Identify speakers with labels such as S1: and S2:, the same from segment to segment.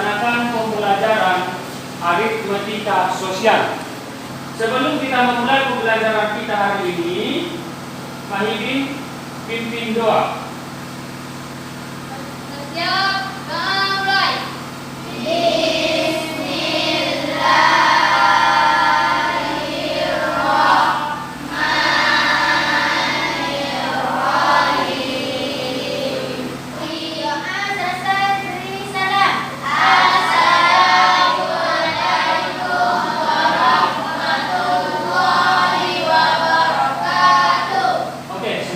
S1: melaksanakan pembelajaran aritmatika sosial. Sebelum kita memulai pembelajaran kita hari ini, Mahidin pimpin doa.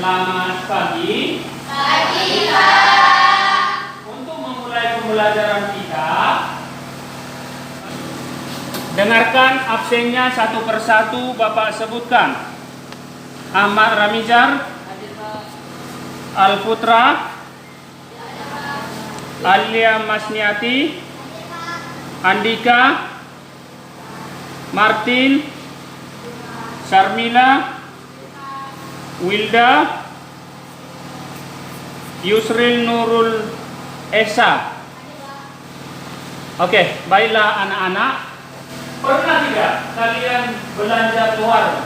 S1: Selamat pagi. Pagi, Pak. Untuk memulai pembelajaran kita, dengarkan absennya satu persatu Bapak sebutkan. Ahmad Ramizar, Al-Putra, Alia Masniati, Andika, Martin, Sarmila, Wilda, Yusril Nurul Esa. Oke, baiklah anak-anak. Pernah tidak kalian belanja keluar?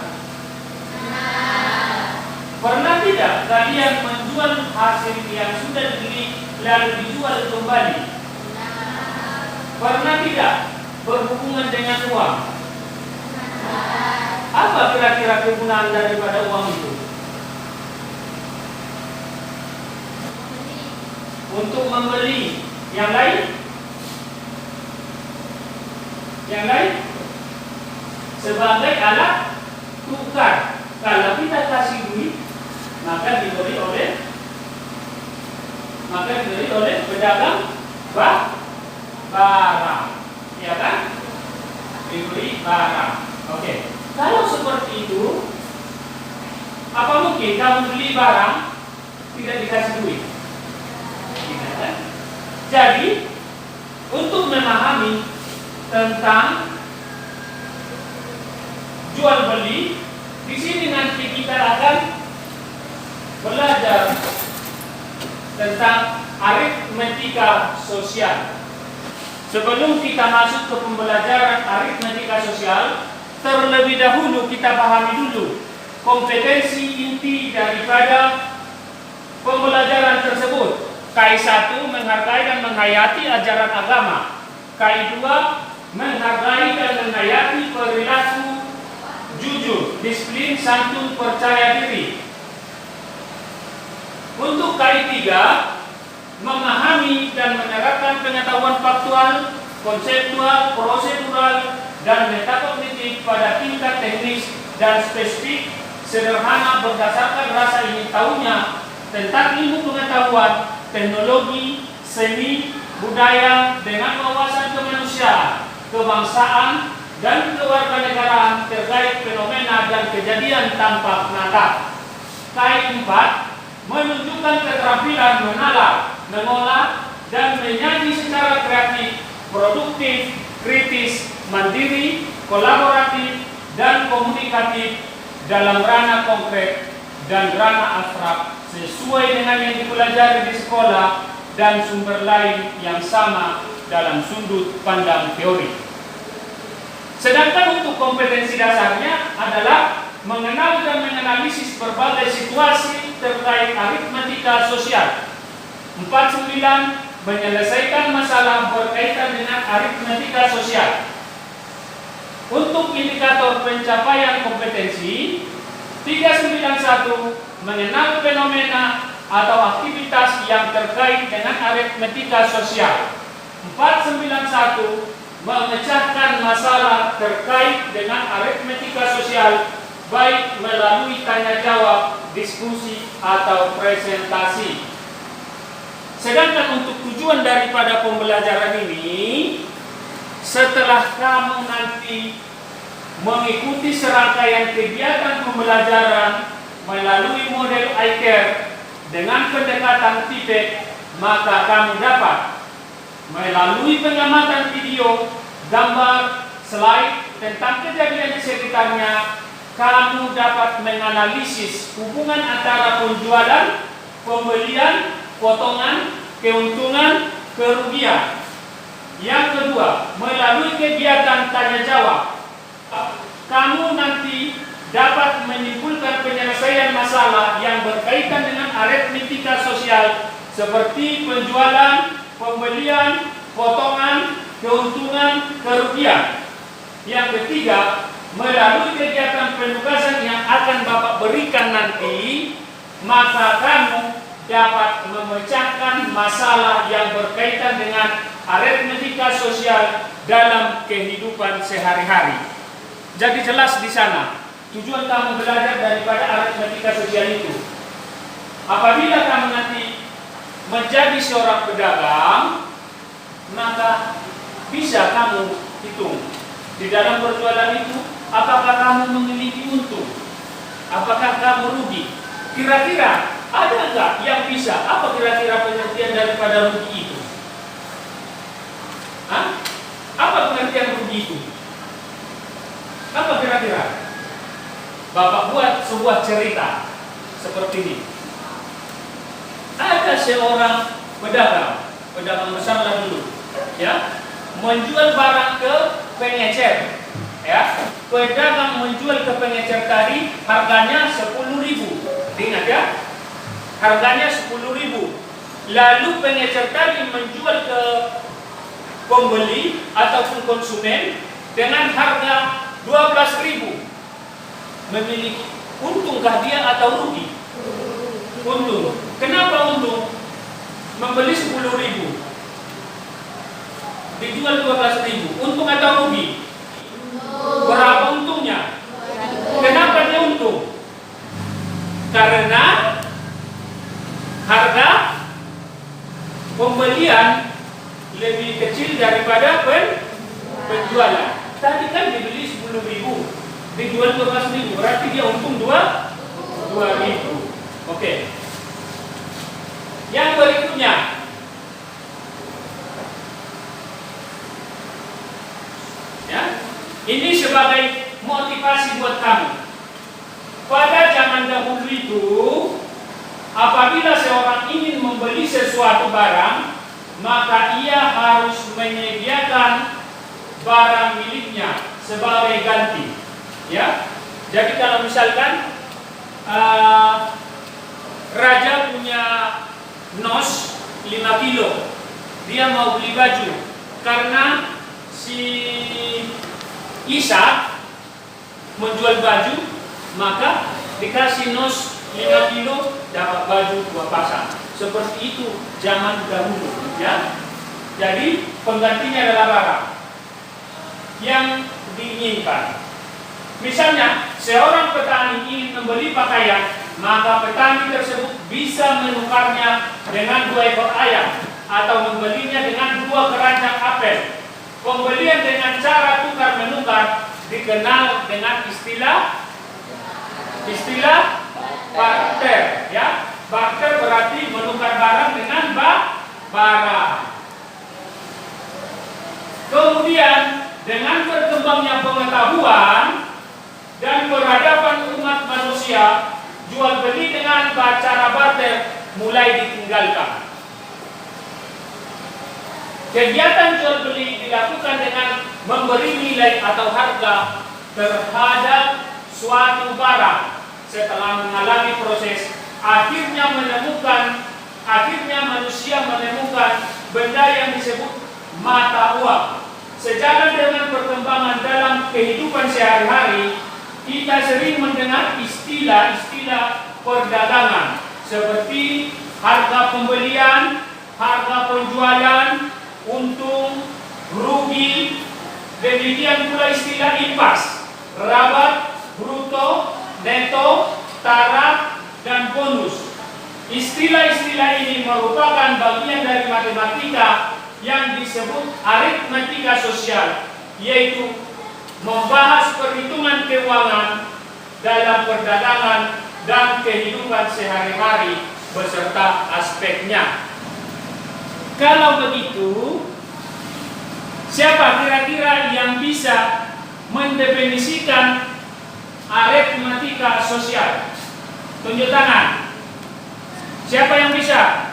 S1: Pernah tidak kalian menjual hasil yang sudah dibeli lalu dijual kembali? Pernah tidak berhubungan dengan uang? Apa kira-kira kegunaan daripada uang itu? Untuk membeli. Yang lain? Yang lain? Sebagai alat tukar. Kalau kita kasih duit, maka diberi oleh pedagang barang. Ya kan? Diberi barang. Oke. Kalau seperti itu, apa mungkin kamu beli barang tidak dikasih duit? Jadi, untuk memahami tentang jual beli, di sini nanti kita akan belajar tentang aritmatika sosial. Sebelum kita masuk ke pembelajaran aritmatika sosial, terlebih dahulu kita pahami dulu kompetensi inti daripada pembelajaran tersebut. KI1 menghargai dan menghayati ajaran agama. KI2 menghargai dan menghayati perilaku jujur, disiplin, santun, percaya diri. Untuk KI3 memahami dan menerapkan pengetahuan faktual, konseptual, prosedural, dan metakognitif pada tingkat teknis dan spesifik, sederhana berdasarkan rasa ingin tahunya tentang ilmu pengetahuan, teknologi, seni, budaya dengan wawasan kemanusiaan, kebangsaan, dan kewarganegaraan terkait fenomena dan kejadian tampak nyata. KI4 menunjukkan keterampilan menalar, mengolah, dan menyaji secara kreatif, produktif, kritis, mandiri, kolaboratif, dan komunikatif dalam ranah konkret dan ranah abstrak sesuai dengan yang dipelajari di sekolah dan sumber lain yang sama dalam sudut pandang teori. Sedangkan untuk kompetensi dasarnya adalah mengenal dan menganalisis berbagai situasi terkait aritmatika sosial. 49. Menyelesaikan masalah berkaitan dengan aritmatika sosial. Untuk indikator pencapaian kompetensi, 391 mengenal fenomena atau aktivitas yang terkait dengan aritmatika sosial. 491 memecahkan masalah terkait dengan aritmatika sosial baik melalui tanya jawab, diskusi, atau presentasi. Sedangkan untuk tujuan daripada pembelajaran ini, setelah kamu nanti mengikuti serangkaian kegiatan pembelajaran melalui model iCare dengan pendekatan feedback, maka kamu dapat melalui pengamatan video, gambar, slide tentang kejadian di sekitarnya, kamu dapat menganalisis hubungan antara penjualan, pembelian, potongan, keuntungan, kerugian. Yang kedua, melalui kegiatan tanya jawab, kamu nanti dapat menyimpulkan penyelesaian masalah yang berkaitan dengan aritmetika sosial seperti penjualan, pembelian, potongan, keuntungan, kerugian. Yang ketiga, melalui kegiatan penugasan yang akan Bapak berikan nanti, maka kamu dapat memecahkan masalah yang berkaitan dengan aritmetika sosial dalam kehidupan sehari-hari. Jadi jelas di sana tujuan kamu belajar daripada aritmetika sosial itu. Apabila kamu nanti menjadi seorang pedagang, maka bisa kamu hitung di dalam berjualan itu, apakah kamu memiliki untung, apakah kamu rugi. Kira-kira ada nggak yang bisa? Apa kira-kira pengertian daripada rugi itu? Hah? Apa pengertian rugi itu? Apa kira-kira? Bapak buat sebuah cerita seperti ini. Ada seorang pedagang besar lah dulu, ya, menjual barang ke pengecer, ya. Pedagang menjual ke pengecer tadi harganya 10.000. Ingat ya, harganya 10.000. Lalu pengecer tadi menjual ke pembeli ataupun konsumen dengan harga 12.000. Memiliki untungkah dia atau rugi? Untung. Kenapa untung? Membeli 10.000, dijual 12.000. Untung atau rugi? Berapa untungnya? Kenapa dia untung? Karena harga pembelian lebih kecil daripada penjualan. Tadi kan dibeli 10.000, dijual 12.000, berarti dia untung 2.000. Oke. Yang berikutnya, ya, ini sebagai motivasi buat kamu. Pada zaman dahulu itu, apabila seorang ingin membeli sesuatu barang, maka ia harus menyediakan barang miliknya sebagai ganti. Ya, jadi kalau misalkan raja punya nos 5 kilo, dia mau beli baju karena si Isa menjual baju, maka dikasih nos 5 kilo dapat baju 2 pasang. Seperti itu zaman dahulu, ya. Jadi penggantinya adalah barang yang diinginkan. Misalnya, seorang petani ingin membeli pakaian, maka petani tersebut bisa menukarnya dengan 2 ekor ayam atau membelinya dengan 2 keranjang apel. Pembelian dengan cara tukar menukar dikenal dengan istilah barter, ya. Barter berarti menukar barang dengan barang. Kemudian dengan berkembangnya pengetahuan dan peradaban umat manusia, jual beli dengan cara barter mulai ditinggalkan. Kegiatan jual beli dilakukan dengan memberi nilai atau harga terhadap suatu barang. Setelah mengalami proses, akhirnya manusia menemukan benda yang disebut mata uang. Sejalan dengan perkembangan dalam kehidupan sehari-hari, kita sering mendengar istilah-istilah perdagangan seperti harga pembelian, harga penjualan, untung, rugi. Demikian pula istilah impas, rabat, bruto, neto, taraf, dan bonus. Istilah-istilah ini merupakan bagian dari matematika yang disebut aritmetika sosial, yaitu membahas perhitungan keuangan dalam perdagangan dan kehidupan sehari-hari beserta aspeknya. Kalau begitu, siapa kira-kira yang bisa mendefinisikan aritmetika sosial? Tunjuk tangan. Siapa yang bisa?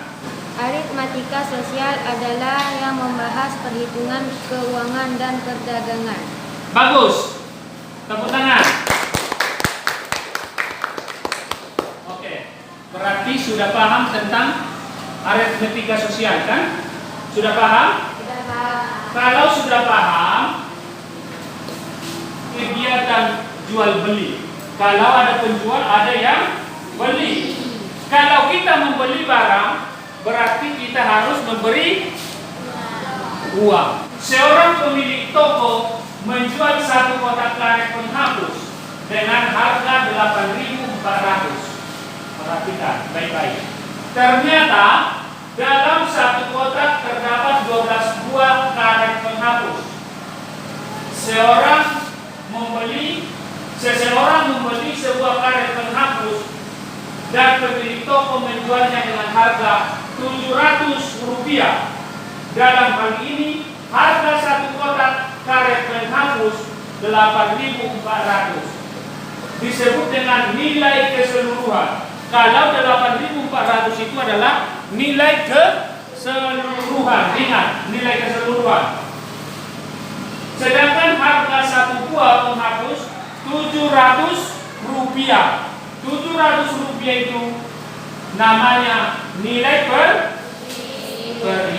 S2: Aritmatika sosial adalah yang membahas perhitungan keuangan dan perdagangan.
S1: Bagus. Tepuk tangan. Oke. Berarti sudah paham tentang aritmatika sosial kan? Sudah paham?
S2: Sudah paham.
S1: Kalau sudah paham, kegiatan jual beli. Kalau ada penjual, ada yang beli. Kalau kita membeli barang, berarti kita harus memberi uang. Seorang pemilik toko menjual satu kotak karet penghapus dengan harga 8.400. Perhatikan baik-baik. Ternyata dalam satu kotak terdapat 12 buah karet penghapus. Seseorang membeli sebuah karet penghapus dan pemilik toko menjualnya dengan harga Rp700. Dalam hal ini harga satu kotak karet penghapus 8.400 disebut dengan nilai keseluruhan. Kalau 8.400 itu adalah nilai keseluruhan, ingat nilai keseluruhan. Sedangkan harga satu buah penghapus Rp700. Rp700 itu namanya nilai per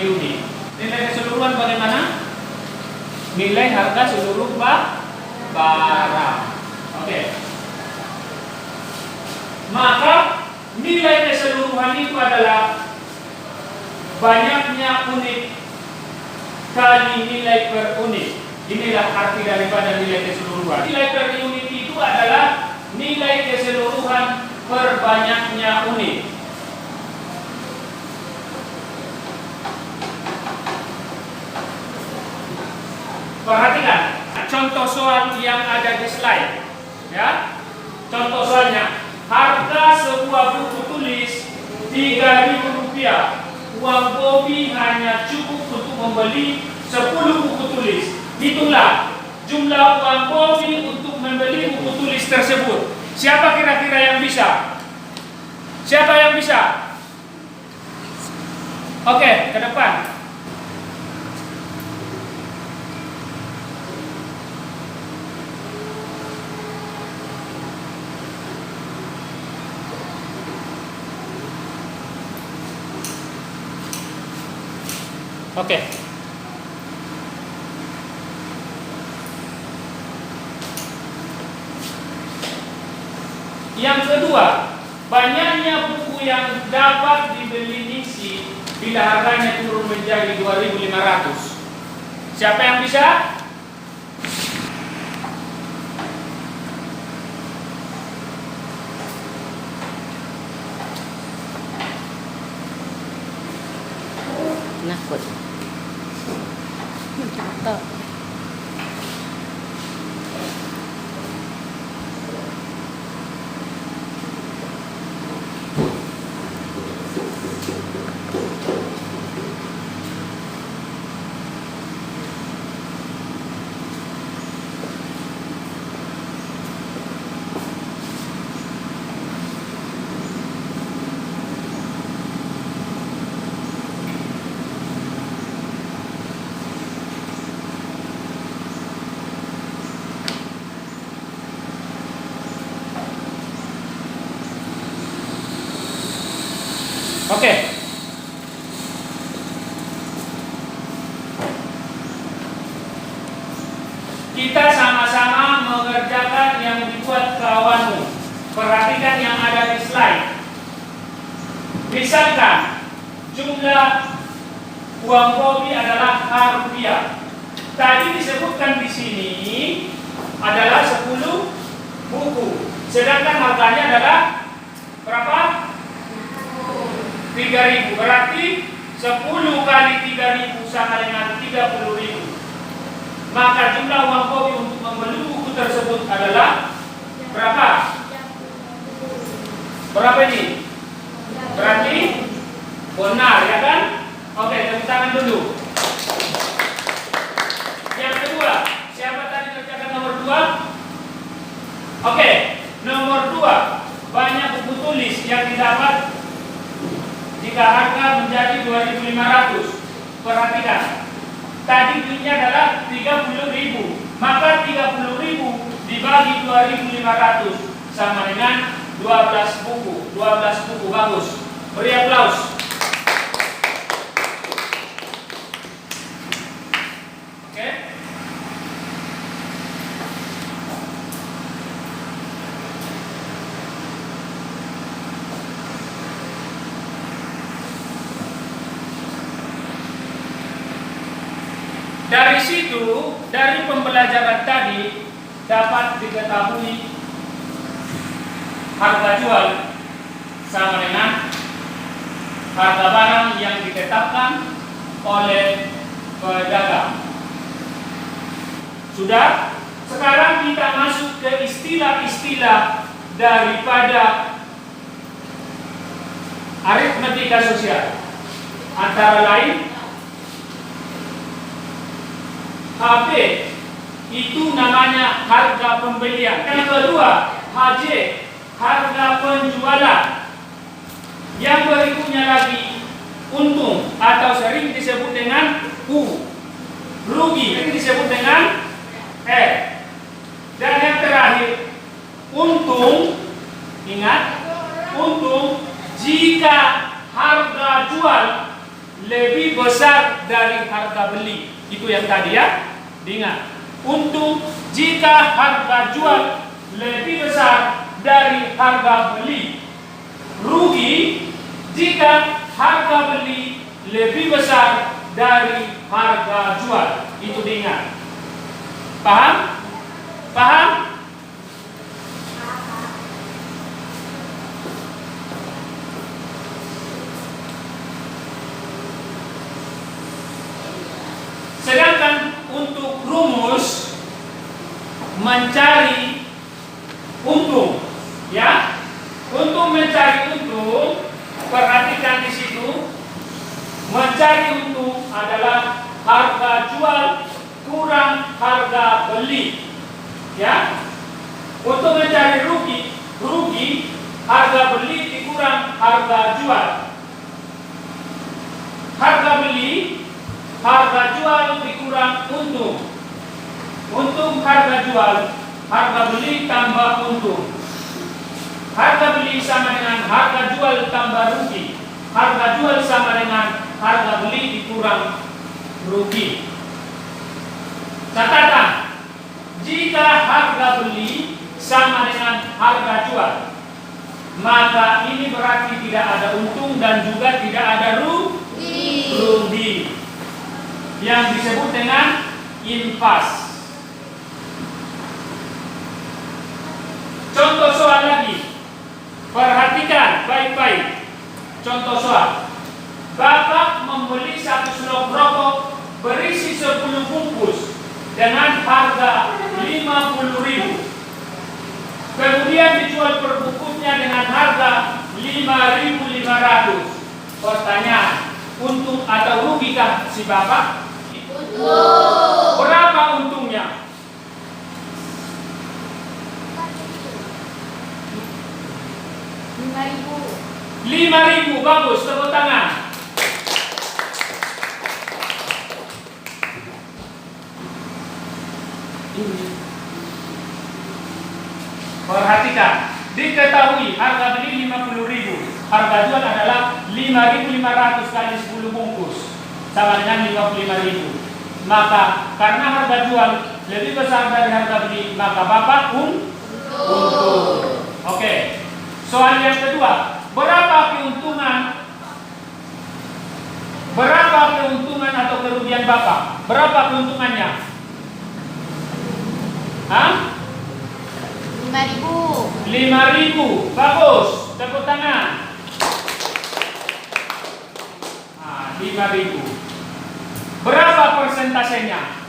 S1: unit. Nilai keseluruhan bagaimana? Nilai harga seluruh barang. Oke. Maka nilai keseluruhan itu adalah banyaknya unit kali nilai per unit. Inilah arti daripada nilai keseluruhan. Nilai per unit itu adalah nilai keseluruhan per banyaknya unit. Perhatikan contoh soal yang ada di slide. Ya, contoh soalnya, harga sebuah buku tulis Rp3.000. Uang Bobby hanya cukup untuk membeli 10 buku tulis. Hitunglah jumlah uang Bobby untuk membeli buku tulis tersebut. Siapa kira-kira yang bisa? Siapa yang bisa? Oke, ke depan. Oke. Yang kedua, banyaknya buku yang dapat dibeli Ningsi bila harganya turun menjadi 2.500. Siapa yang bisa?
S3: Nakut. Takut.
S1: Oke. Kita sama-sama mengerjakan yang dibuat kawanmu. Perhatikan yang ada di slide. Misalkan jumlah uang Bobby adalah Rp. Tadi disebutkan di sini adalah 10 buku. Sedangkan harganya adalah berapa? 3.000. Berarti 10 kali 3.000 sama dengan 30.000. Maka jumlah uang Bobby untuk membeli buku tersebut adalah berapa? Berapa ini? Berarti benar ya kan? Oke, tepuk tangan dulu. Yang kedua, siapa tadi kerjakan nomor 2? Oke, nomor 2, banyak buku tulis yang didapat jika harga menjadi adalah 30.000. Maka 30.000 dibagi 2.500 sama dengan 12 buku. 12 buku, bagus. Beri aplaus. Oke. Dari situ, dari pembelajaran tadi dapat diketahui harga jual sama dengan harga barang yang ditetapkan oleh pedagang. Sudah? Sekarang kita masuk ke istilah-istilah daripada aritmetika sosial. Antara lain HB itu namanya harga pembelian. Yang kedua, HJ harga penjualan. Yang berikutnya lagi untung atau sering disebut dengan U. Rugi sering disebut dengan R. Dan yang terakhir untung. Ingat, untung jika harga jual lebih besar dari harga beli. Itu yang tadi ya. Diingat, untung jika harga jual lebih besar dari harga beli. Rugi jika harga beli lebih besar dari harga jual. Itu diingat. Paham? Paham? Sedangkan untuk rumus mencari untung, ya, untuk mencari untung, perhatikan di situ, mencari untung adalah harga jual kurang harga beli, ya. Untuk mencari rugi harga beli dikurang harga jual. Harga beli, harga jual dikurang untung. Untung harga jual, harga beli tambah untung. Harga beli sama dengan harga jual tambah rugi. Harga jual sama dengan harga beli dikurang rugi. Catatan, jika harga beli sama dengan harga jual, maka ini berarti tidak ada untung dan juga tidak ada rugi. Yang disebut dengan impas. Contoh soal lagi. Perhatikan baik-baik. Contoh soal. Bapak membeli 1 slop rokok berisi 10 bungkus dengan harga 50.000. Kemudian dijual per bungkusnya dengan harga 5.500. Pertanyaan, untung atau rugikah si bapak? Untung. Berapa untungnya? 5.000. Bagus, tepuk tangan. Perhatikan, diketahui harga beli 50.000, harga jual adalah 5.500 kali 10 bungkus sama dengan 55.000. Maka karena harga jual lebih besar dari harga beli, maka bapak untung. Oke. Soal yang kedua, berapa keuntungan atau kerugian bapak? Berapa keuntungannya? 5.000. Bagus, tepuk tangan. 5.000. Berapa persentasenya?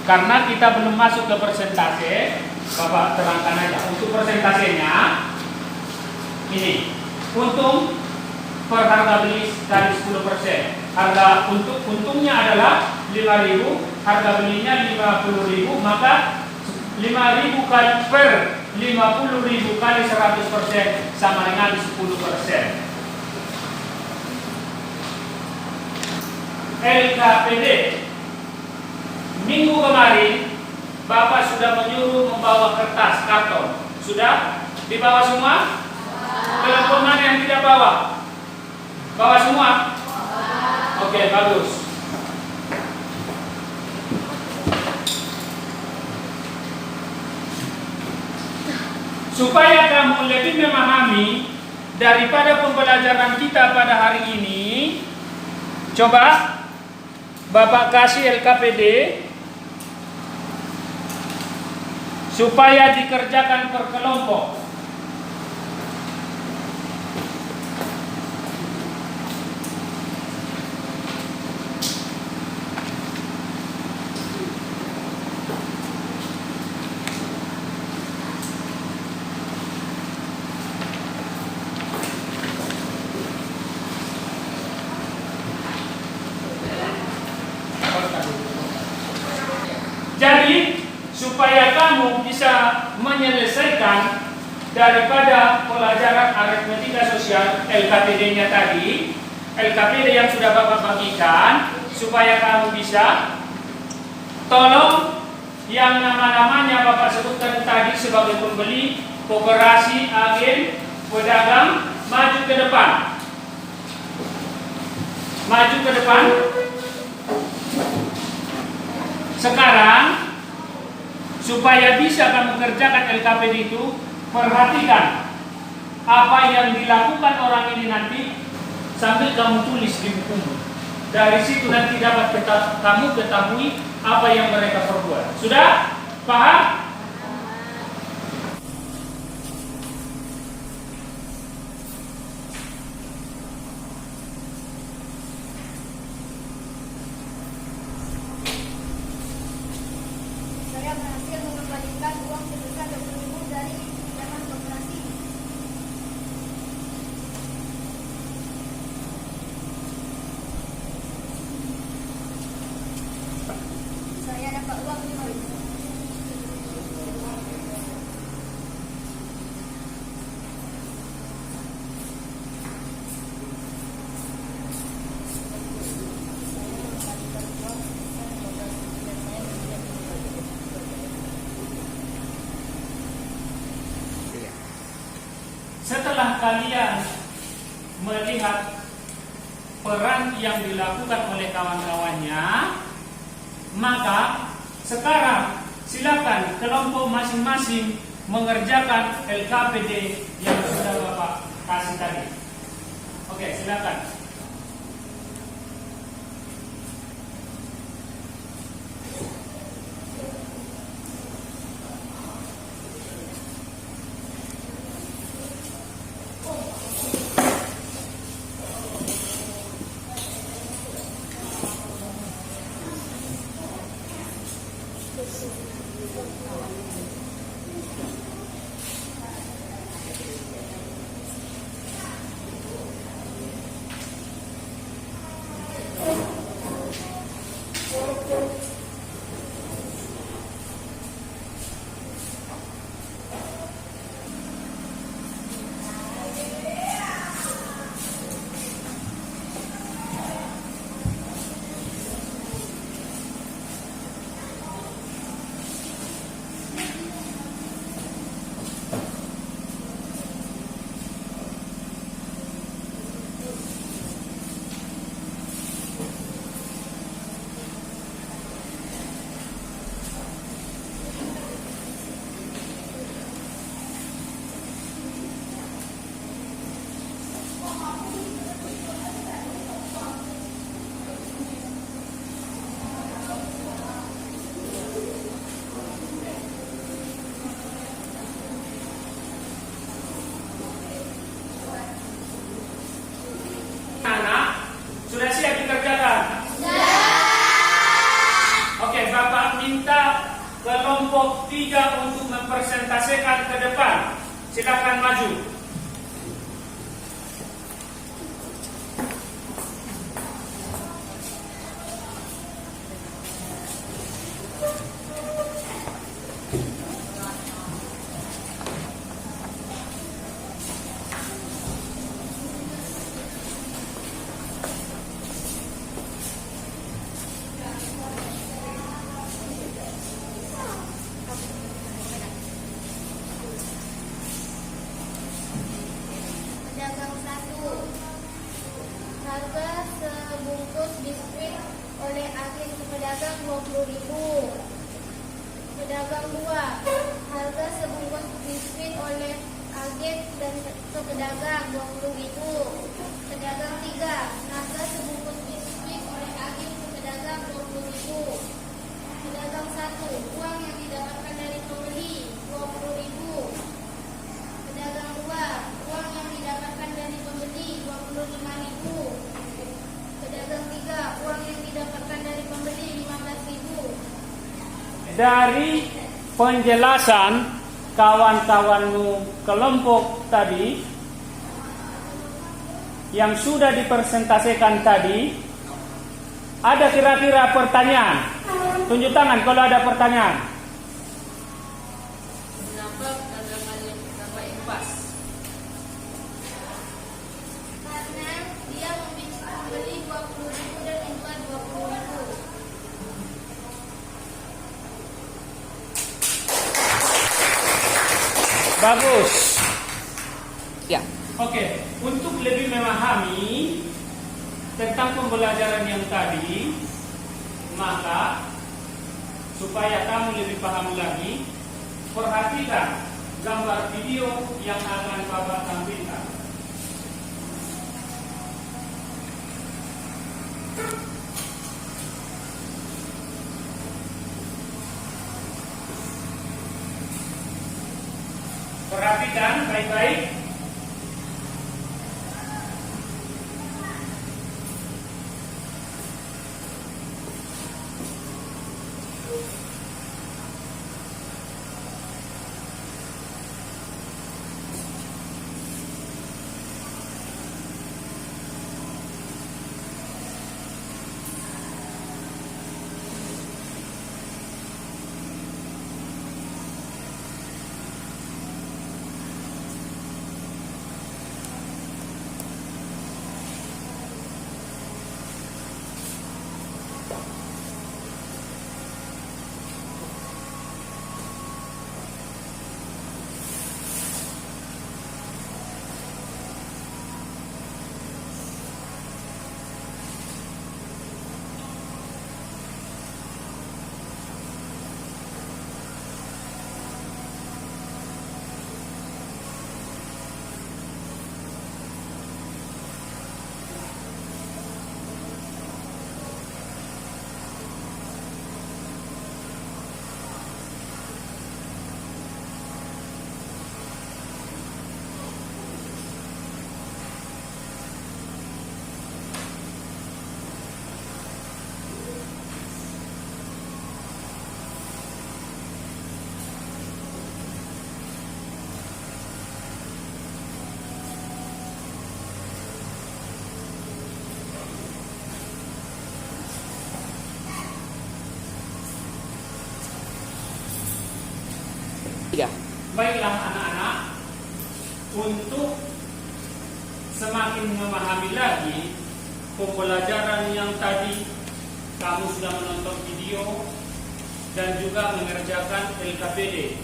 S1: Karena kita belum masuk ke persentase, bapak terangkan aja. Untuk persentasenya ini, untung per harga beli dari 10%. Harga untungnya adalah 5.000, harga belinya 50.000, maka 5.000 kali per 50.000 kali 100% sama dengan 10%. LKPD kemarin Bapak sudah menyuruh membawa kertas, karton. Sudah dibawa semua? Kelompok mana yang tidak bawa? Bawa semua? Oke, bagus. Supaya kamu lebih memahami daripada pembelajaran kita pada hari ini, coba Bapak kasih LKPD supaya dikerjakan per kelompok. Jadi, supaya kamu bisa menyelesaikan daripada pelajaran aritmatika sosial LKPD-nya tadi, LKPD yang sudah Bapak bagikan, supaya kamu bisa, tolong yang nama-namanya Bapak sebutkan tadi sebagai pembeli, koperasi, agen, pedagang, maju ke depan. Maju ke depan. Sekarang, supaya bisa kamu kerjakan LKPD itu, perhatikan apa yang dilakukan orang ini nanti sambil kamu tulis di bukumu. Dari situ nanti dapat kamu ketahui apa yang mereka perbuat. Sudah? Paham?
S2: Saya berhasil mengembalikan uang sebesar 20.000 dari pinjaman koperasi. Saya dapat uang 5.000.
S1: Setelah kalian melihat peran yang dilakukan oleh kawan-kawannya, maka sekarang silakan kelompok masing-masing mengerjakan LKPD yang sudah Bapak kasih tadi. Oke, silakan. Sudah siap dikerjakan? Oke, Bapak minta kelompok 3 untuk mempresentasikan ke depan. Silakan maju. dari penjelasan kawan-kawanmu kelompok tadi yang sudah dipresentasikan tadi, ada kira-kira pertanyaan? Tunjuk tangan kalau ada pertanyaan.
S3: Kenapa kandang kenapa impas?
S2: Karena dia membeli 20.000 dan impas 20.000.
S1: Bagus.
S3: Ya.
S1: Oke, untuk lebih memahami tentang pembelajaran yang tadi, maka supaya kamu lebih paham lagi, perhatikan gambar video yang akan Bapak tampilkan. Perhatikan baik-baik.
S3: Tiga.
S1: Baiklah anak-anak, untuk semakin memahami lagi pembelajaran yang tadi, kamu sudah menonton video dan juga mengerjakan LKPD.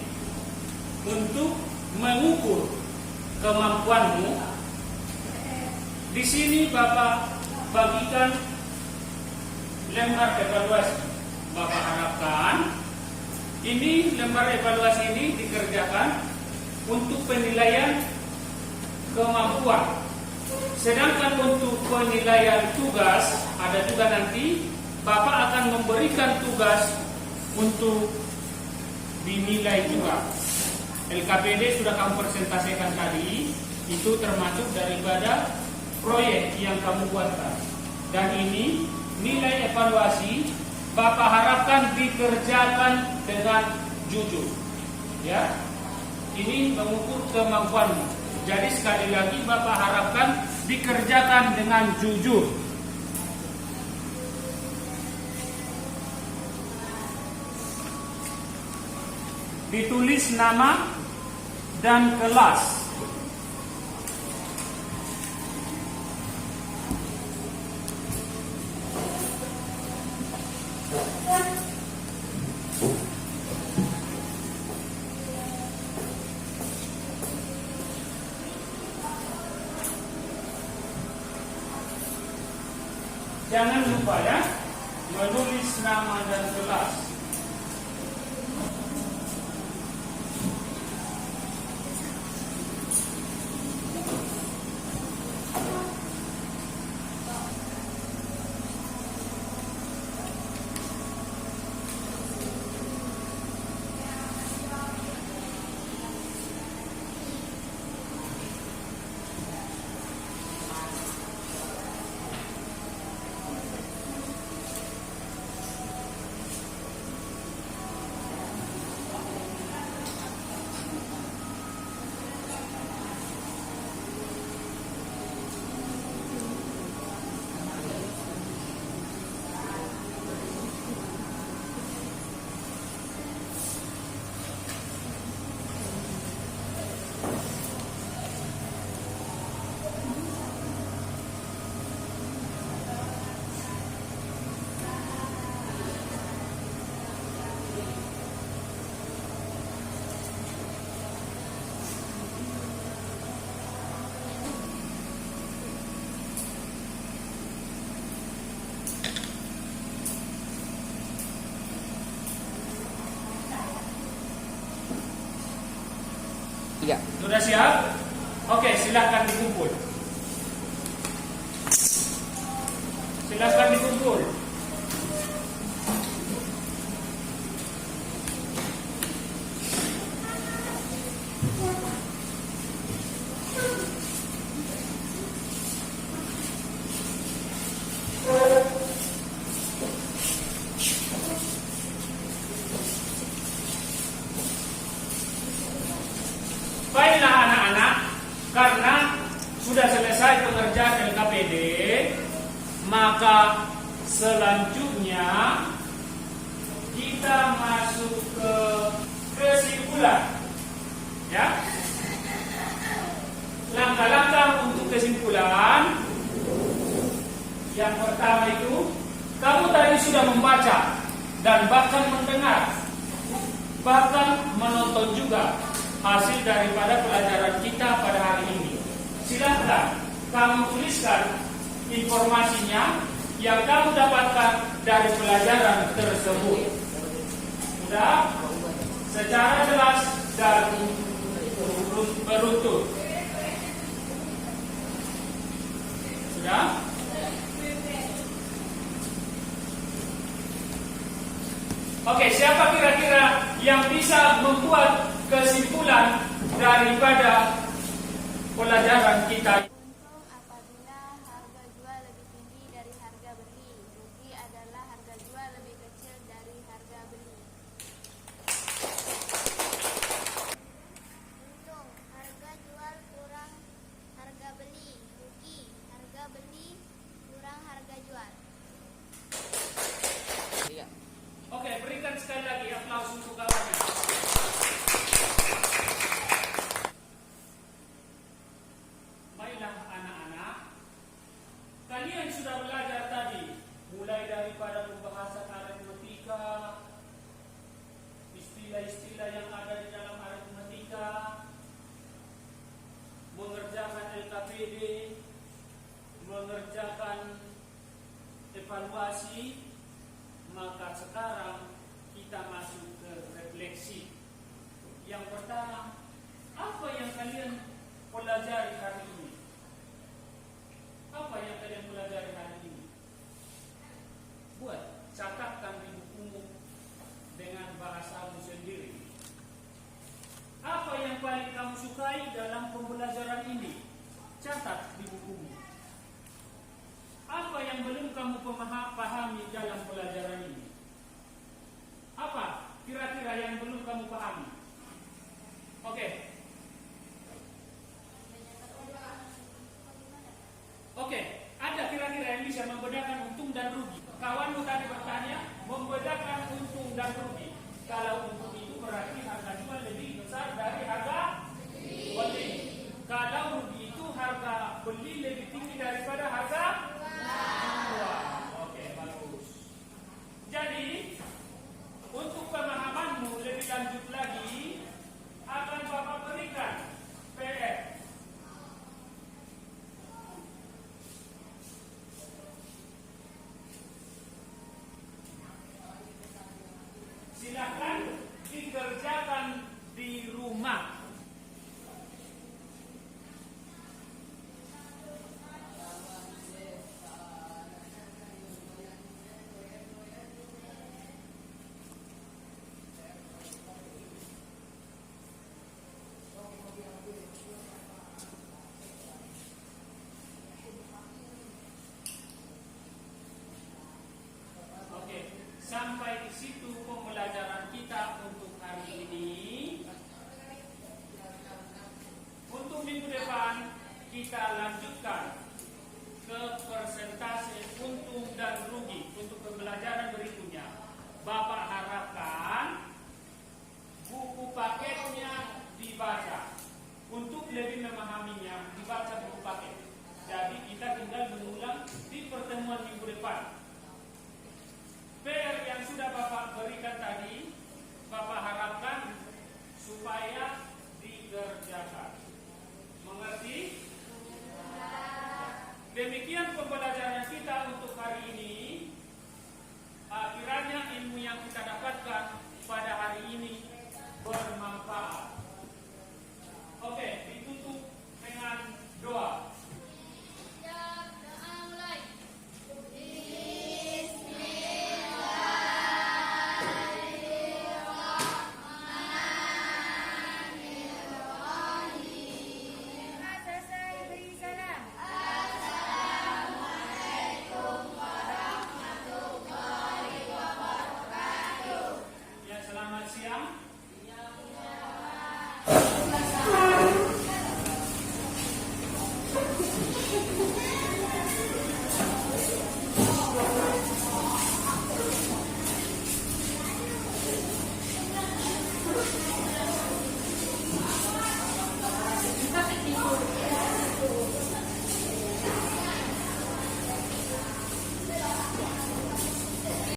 S1: Untuk mengukur kemampuanmu, di sini Bapak bagikan lembar evaluasi. Bapak harapkan ini lembar evaluasi ini dikerjakan untuk penilaian kemampuan. Sedangkan untuk penilaian tugas, ada juga nanti Bapak akan memberikan tugas untuk dinilai juga. LKPD sudah kamu presentasikan tadi, itu termasuk daripada proyek yang kamu buatkan. Dan ini nilai evaluasi Bapak harapkan dikerjakan dengan jujur. Ya, ini mengukur kemampuanmu. Jadi sekali lagi Bapak harapkan dikerjakan dengan jujur. Ditulis nama dan kelas. Jangan lupa ya, menulis nama dan kelas.
S3: Iya.
S1: Sudah siap? Oke, silakan dikumpul. Silakan dikumpul. Baiklah anak-anak, karena sudah selesai pengerjaan LKPD, maka selanjutnya kita masuk ke kesimpulan. Ya. Langkah-langkah untuk kesimpulan. Yang pertama itu, kamu tadi sudah membaca dan bahkan mendengar, bahkan menonton juga hasil daripada pelajaran kita pada hari ini. Silahkan kamu tuliskan informasinya yang kamu dapatkan dari pelajaran tersebut. Sudah? Secara jelas dan beruntun. Sudah? Oke, siapa kira-kira yang bisa membuat kesimpulan daripada pelajaran kita?
S2: Untung apabila harga jual lebih tinggi dari harga beli. Rugi adalah harga jual lebih kecil dari harga beli. Untung harga jual kurang harga beli. Rugi harga beli kurang harga jual.
S3: Iya.
S1: Oke, berikan sekali lagi aplaus untuk kawannya. Baiklah anak-anak, kalian sudah belajar tadi, mulai daripada pembahasan aritmatika, istilah-istilah yang ada di dalam aritmatika, mengerjakan LKPD, mengerjakan evaluasi. Maka sekarang kita masuk ke refleksi. Yang pertama, apa yang kalian pelajari hari ini? Apa yang kalian pelajari hari ini? Buat, catatkan di bukumu dengan bahasamu sendiri. Apa yang paling kamu sukai dalam pembelajaran ini? Catat di bukumu. Apa yang belum kamu pahami dalam pelajaran ini? Apa kira-kira yang belum kamu pahami? Oke. Oke, ada kira-kira yang bisa membedakan untung dan rugi? Kawanmu tadi bertanya, membedakan untung dan rugi. Kalau untung itu berarti harga jual lebih besar dari harga beli. Kalau rugi itu harga beli lebih tinggi daripada harga jual. Oke, bagus. Jadi, untuk pemahamanmu lebih lanjut lagi, akan Bapak berikan PDF. Silakan dikerjakan di rumah. Sampai di situ pembelajaran kita untuk hari ini.